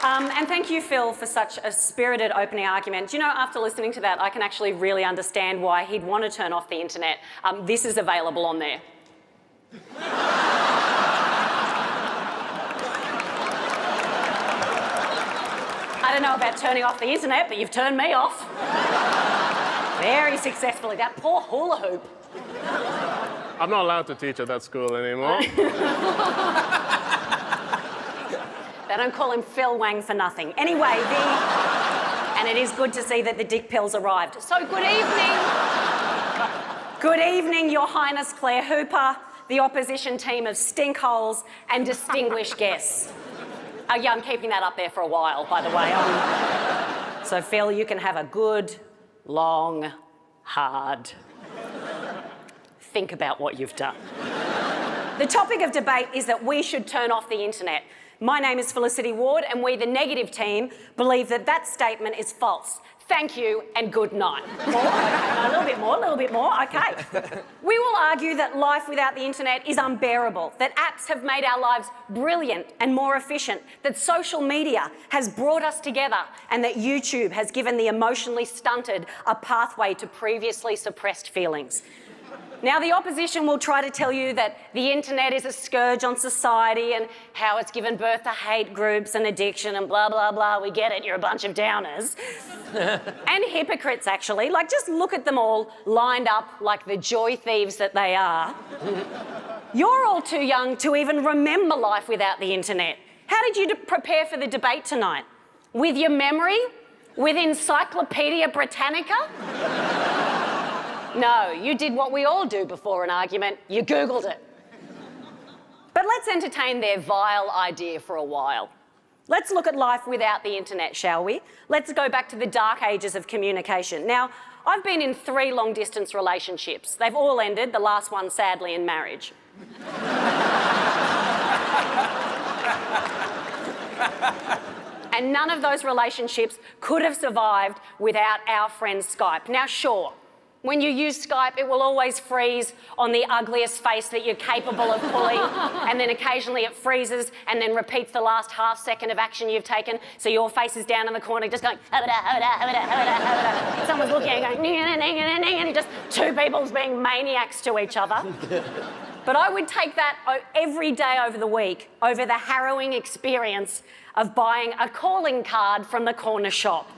And thank you, Phil, for such a spirited opening argument. Do you know, after listening to that, I can actually really understand why he'd want to turn off the internet. This is available on there. I don't know about turning off the internet, but you've turned me off. Very successfully. That poor hula hoop. I'm not allowed to teach at that school anymore. They don't call him Phil Wang for nothing. Anyway, and it is good to see that the dick pills arrived. So good evening. Good evening, Your Highness Claire Hooper, the opposition team of stinkholes and distinguished guests. Yeah, I'm keeping that up there for a while, by the way. So, Phil, you can have a good, long, hard think about what you've done. The topic of debate is that we should turn off the internet. My name is Felicity Ward, and we, the negative team, believe that that statement is false. Thank you and good night. More? A little bit more, okay. We will argue that life without the internet is unbearable, that apps have made our lives brilliant and more efficient, that social media has brought us together, and that YouTube has given the emotionally stunted a pathway to previously suppressed feelings. Now, the opposition will try to tell you that the internet is a scourge on society and how it's given birth to hate groups and addiction and blah, blah, blah. We get it, you're a bunch of downers. And hypocrites, actually. Like, just look at them all lined up like the joy thieves that they are. You're all too young to even remember life without the internet. How did you prepare for the debate tonight? With your memory? With Encyclopedia Britannica? No, you did what we all do before an argument. You Googled it. But let's entertain their vile idea for a while. Let's look at life without the internet, shall we? Let's go back to the dark ages of communication. Now, I've been in 3 long-distance relationships. They've all ended, the last one sadly in marriage. And none of those relationships could have survived without our friend Skype. Now, sure, when you use Skype, it will always freeze on the ugliest face that you're capable of pulling, and then occasionally it freezes and then repeats the last half second of action you've taken, so your face is down in the corner just going, someone's looking at you going, and just 2 people's being maniacs to each other. But I would take that every day over the week over the harrowing experience of buying a calling card from the corner shop.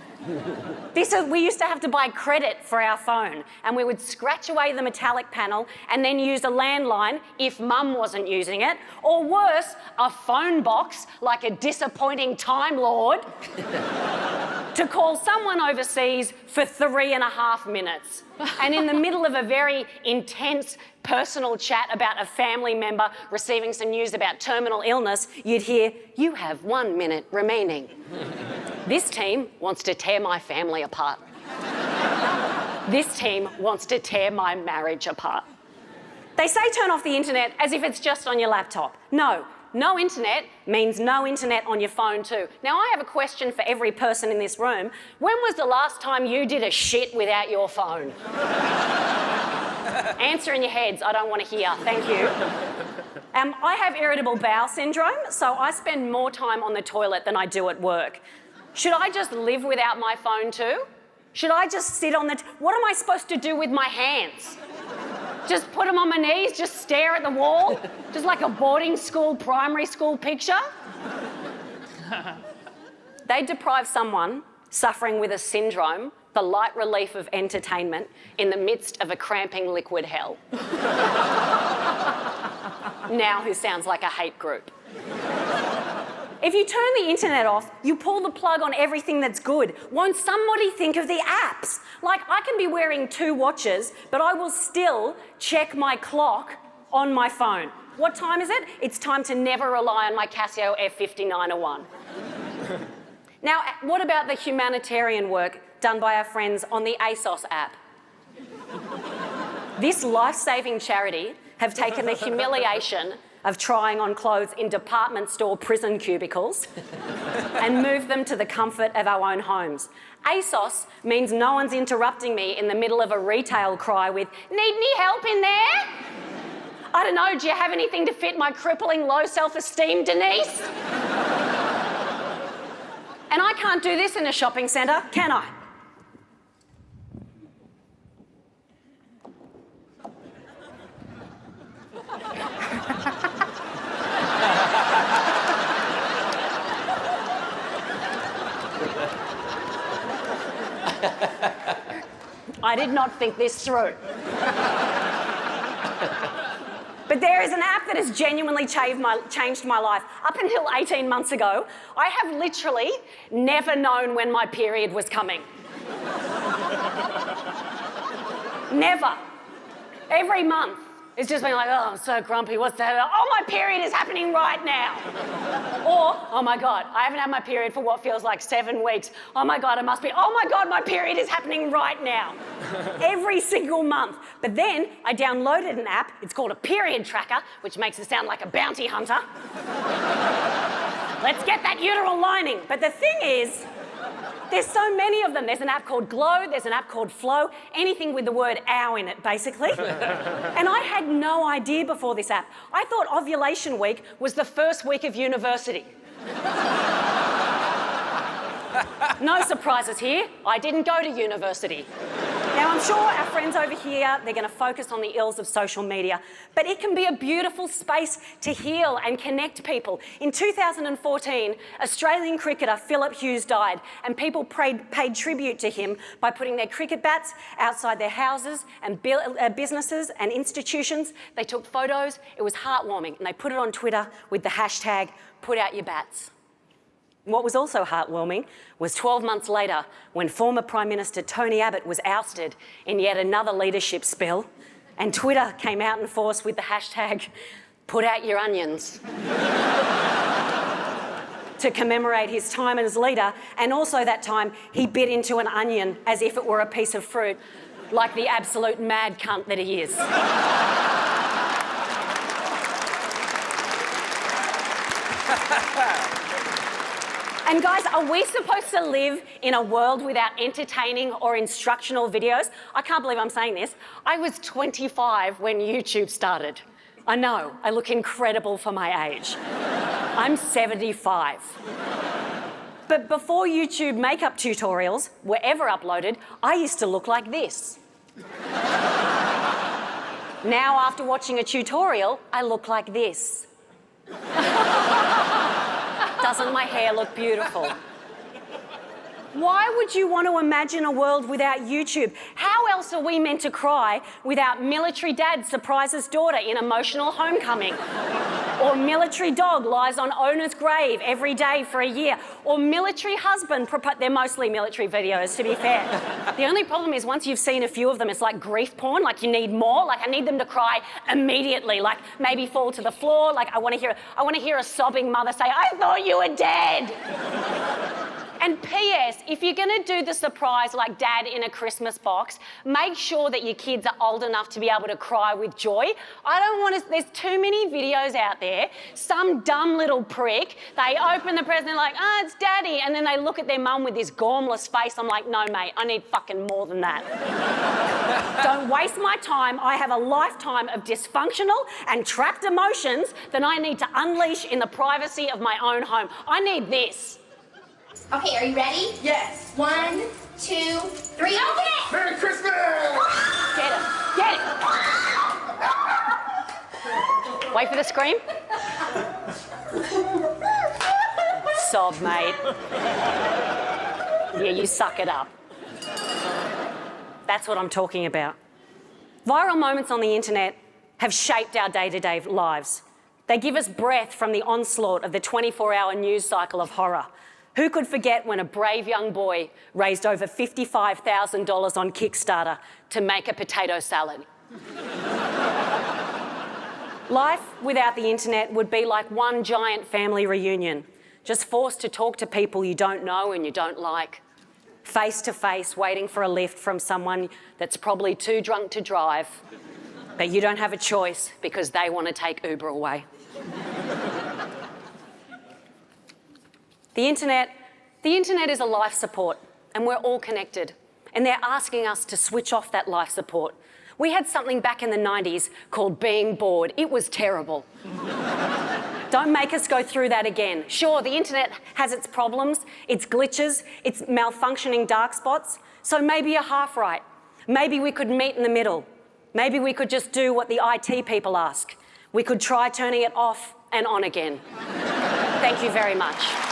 We used to have to buy credit for our phone, and we would scratch away the metallic panel and then use a landline if Mum wasn't using it, or worse, a phone box like a disappointing Time Lord to call someone overseas for 3.5 minutes. And in the middle of a very intense personal chat about a family member receiving some news about terminal illness, you'd hear, "You have 1 minute remaining." This team wants to tear my family apart. This team wants to tear my marriage apart. They say turn off the internet as if it's just on your laptop. No, no internet means no internet on your phone too. Now, I have a question for every person in this room. When was the last time you did a shit without your phone? Answer in your heads, I don't want to hear. Thank you. I have irritable bowel syndrome, so I spend more time on the toilet than I do at work. Should I just live without my phone too? Should I just sit on what am I supposed to do with my hands? Just put them on my knees, just stare at the wall? Just like a boarding school, primary school picture? They deprive someone suffering with a syndrome the light relief of entertainment in the midst of a cramping liquid hell. Now who sounds like a hate group. If you turn the internet off, you pull the plug on everything that's good. Won't somebody think of the apps? Like, I can be wearing 2 watches, but I will still check my clock on my phone. What time is it? It's time to never rely on my Casio F5901. Now, what about the humanitarian work done by our friends on the ASOS app? This life-saving charity have taken the humiliation of trying on clothes in department store prison cubicles and moved them to the comfort of our own homes. ASOS means no one's interrupting me in the middle of a retail cry with, "Need any help in there? I don't know, do you have anything to fit my crippling low self-esteem, Denise?" And I can't do this in a shopping centre, can I? I did not think this through. But there is an app that has genuinely changed my life. Up until 18 months ago, I have literally never known when my period was coming. Never. Every month, it's just been like, oh, I'm so grumpy, what's that? Oh, my period is happening right now. Or, oh my God, I haven't had my period for what feels like 7 weeks. Oh my God, oh my God, my period is happening right now. Every single month. But then I downloaded an app, it's called a period tracker, which makes it sound like a bounty hunter. Let's get that uterine lining. But the thing is, there's so many of them. There's an app called Glow, there's an app called Flow, anything with the word ow in it, basically. And I had no idea before this app. I thought ovulation week was the first week of university. No surprises here. I didn't go to university. Now, I'm sure our friends over here, they're going to focus on the ills of social media, but it can be a beautiful space to heal and connect people. In 2014, Australian cricketer Philip Hughes died, and people paid tribute to him by putting their cricket bats outside their houses and businesses and institutions. They took photos. It was heartwarming, and they put it on Twitter with the hashtag #PutOutYourBats. What was also heartwarming was 12 months later, when former Prime Minister Tony Abbott was ousted in yet another leadership spill, and Twitter came out in force with the hashtag #PutOutYourOnions to commemorate his time as leader, and also that time he bit into an onion as if it were a piece of fruit, like the absolute mad cunt that he is. And guys, are we supposed to live in a world without entertaining or instructional videos? I can't believe I'm saying this. I was 25 when YouTube started. I know, I look incredible for my age. I'm 75. But before YouTube makeup tutorials were ever uploaded, I used to look like this. Now, after watching a tutorial, I look like this. Doesn't my hair look beautiful? Why would you want to imagine a world without YouTube? How else are we meant to cry without military dad surprises daughter in emotional homecoming? Or military dog lies on owner's grave every day for a year? Or military husband, they're mostly military videos, to be fair. The only problem is once you've seen a few of them, it's like grief porn, like you need more. Like I need them to cry immediately, like maybe fall to the floor. Like I want to hear a sobbing mother say, "I thought you were dead." And P.S., if you're going to do the surprise like dad in a Christmas box, make sure that your kids are old enough to be able to cry with joy. I don't want to, there's too many videos out there. Some dumb little prick, they open the present, they're like, "Oh, it's daddy." And then they look at their mum with this gormless face. I'm like, no, mate, I need fucking more than that. Don't waste my time. I have a lifetime of dysfunctional and trapped emotions that I need to unleash in the privacy of my own home. I need this. Okay, are you ready? Yes. 1, 2, 3, open it! Merry Christmas! Get it. Get it. Wait for the scream. Sob, mate. Yeah, you suck it up. That's what I'm talking about. Viral moments on the internet have shaped our day-to-day lives. They give us breath from the onslaught of the 24-hour news cycle of horror. Who could forget when a brave young boy raised over $55,000 on Kickstarter to make a potato salad? Life without the internet would be like one giant family reunion, just forced to talk to people you don't know and you don't like. Face to face, waiting for a lift from someone that's probably too drunk to drive, but you don't have a choice because they want to take Uber away. The internet is a life support, and we're all connected. And they're asking us to switch off that life support. We had something back in the 90s called being bored. It was terrible. Don't make us go through that again. Sure, the internet has its problems, its glitches, its malfunctioning dark spots, so maybe you're half right. Maybe we could meet in the middle. Maybe we could just do what the IT people ask. We could try turning it off and on again. Thank you very much.